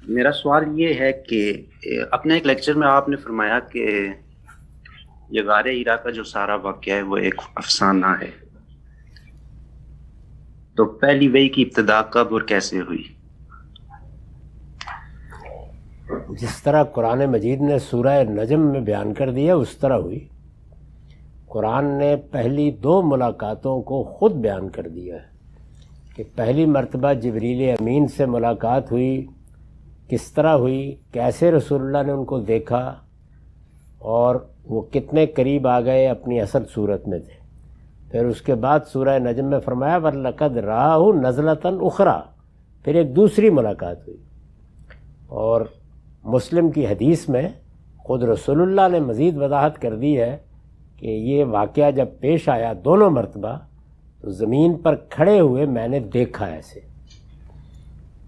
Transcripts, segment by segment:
میرا سوال یہ ہے کہ اپنے ایک لیکچر میں آپ نے فرمایا کہ یہ غار ہیرا کا جو سارا واقعہ ہے وہ ایک افسانہ ہے، تو پہلی وحی کی ابتدا کب اور کیسے ہوئی؟ جس طرح قرآن مجید نے سورہ نجم میں بیان کر دیا اس طرح ہوئی۔ قرآن نے پہلی 2 ملاقاتوں کو خود بیان کر دیا ہے کہ پہلی مرتبہ جبریل امین سے ملاقات ہوئی، کس طرح ہوئی، کیسے رسول اللہ نے ان کو دیکھا اور وہ کتنے قریب آ گئے، اپنی اصل صورت میں تھے۔ پھر اس کے بعد سورہ نجم میں فرمایا وَلَقَدْ رَآهُ نَزْلَةً أُخْرَىٰ، پھر ایک دوسری ملاقات ہوئی۔ اور مسلم کی حدیث میں خود رسول اللہ نے مزید وضاحت کر دی ہے کہ یہ واقعہ جب پیش آیا دونوں مرتبہ تو زمین پر کھڑے ہوئے میں نے دیکھا ایسے،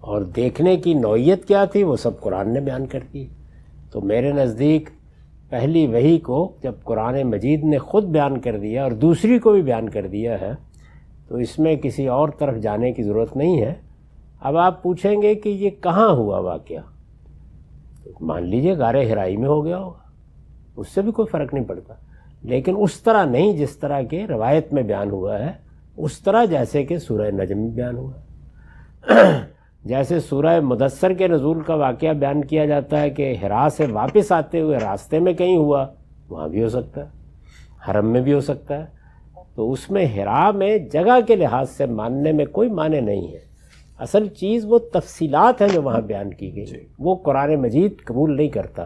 اور دیکھنے کی نوعیت کیا تھی وہ سب قرآن نے بیان کر دی۔ تو میرے نزدیک پہلی وحی کو جب قرآن مجید نے خود بیان کر دیا اور دوسری کو بھی بیان کر دیا ہے تو اس میں کسی اور طرف جانے کی ضرورت نہیں ہے۔ اب آپ پوچھیں گے کہ یہ کہاں ہوا واقعہ، تو مان لیجئے غار حرائی میں ہو گیا ہوگا، اس سے بھی کوئی فرق نہیں پڑتا، لیکن اس طرح نہیں جس طرح کے روایت میں بیان ہوا ہے، اس طرح جیسے کہ سورہ نجم میں بیان ہوا ہے۔ جیسے سورہ مدثر کے نزول کا واقعہ بیان کیا جاتا ہے کہ حرا سے واپس آتے ہوئے راستے میں کہیں ہوا، وہاں بھی ہو سکتا ہے، حرم میں بھی ہو سکتا ہے۔ تو اس میں حرا میں جگہ کے لحاظ سے ماننے میں کوئی معنی نہیں ہے، اصل چیز وہ تفصیلات ہیں جو وہاں بیان کی گئی، وہ قرآن مجید قبول نہیں کرتا،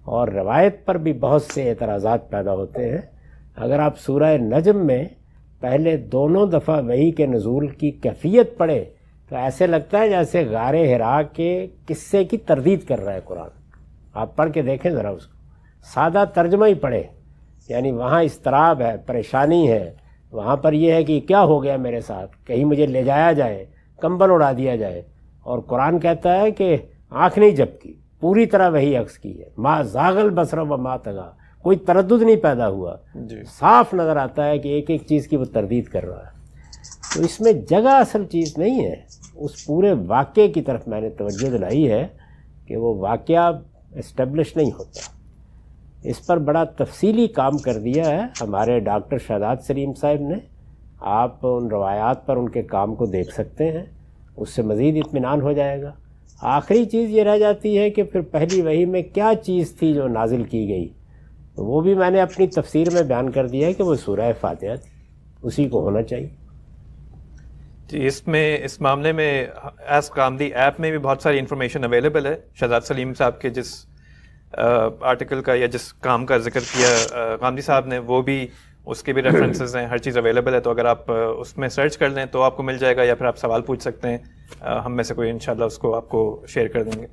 اور روایت پر بھی بہت سے اعتراضات پیدا ہوتے ہیں۔ اگر آپ سورہ نجم میں پہلے دونوں دفعہ وحی کے نزول کی کیفیت پڑھے تو ایسے لگتا ہے جیسے غار حرا کے قصے کی تردید کر رہا ہے قرآن۔ آپ پڑھ کے دیکھیں ذرا اس کو، سادہ ترجمہ ہی پڑھیں، یعنی وہاں اضطراب ہے، پریشانی ہے، وہاں پر یہ ہے کہ کیا ہو گیا میرے ساتھ، کہیں مجھے لے جایا جائے، کمبل اڑا دیا جائے، اور قرآن کہتا ہے کہ آنکھ نہیں جھپکی، پوری طرح وہی عکس کی ہے، ما زاغ البصر وما طغیٰ، کوئی تردد نہیں پیدا ہوا، صاف نظر آتا ہے کہ ایک ایک چیز کی وہ تردید کر رہا ہے۔ تو اس میں جگہ اصل چیز نہیں ہے، اس پورے واقعے کی طرف میں نے توجہ دلائی ہے کہ وہ واقعہ اسٹیبلش نہیں ہوتا۔ اس پر بڑا تفصیلی کام کر دیا ہے ہمارے ڈاکٹر شہزاد سلیم صاحب نے، آپ ان روایات پر ان کے کام کو دیکھ سکتے ہیں، اس سے مزید اطمینان ہو جائے گا۔ آخری چیز یہ رہ جاتی ہے کہ پھر پہلی وحی میں کیا چیز تھی جو نازل کی گئی، تو وہ بھی میں نے اپنی تفسیر میں بیان کر دیا ہے کہ وہ سورہ فاتحہ تھی، اسی کو ہونا چاہیے۔ جی، اس معاملے میں ایس کامدی ایپ میں بھی بہت ساری انفارمیشن اویلیبل ہے۔ شہزاد سلیم صاحب کے جس آرٹیکل کا یا جس کام کا ذکر کیا کامدی صاحب نے، وہ بھی اس کے بھی ریفرنسز ہیں، ہر چیز اویلیبل ہے، تو اگر آپ اس میں سرچ کر لیں تو آپ کو مل جائے گا، یا پھر آپ سوال پوچھ سکتے ہیں، ہم میں سے کوئی انشاءاللہ اس کو آپ کو شیئر کر دیں گے۔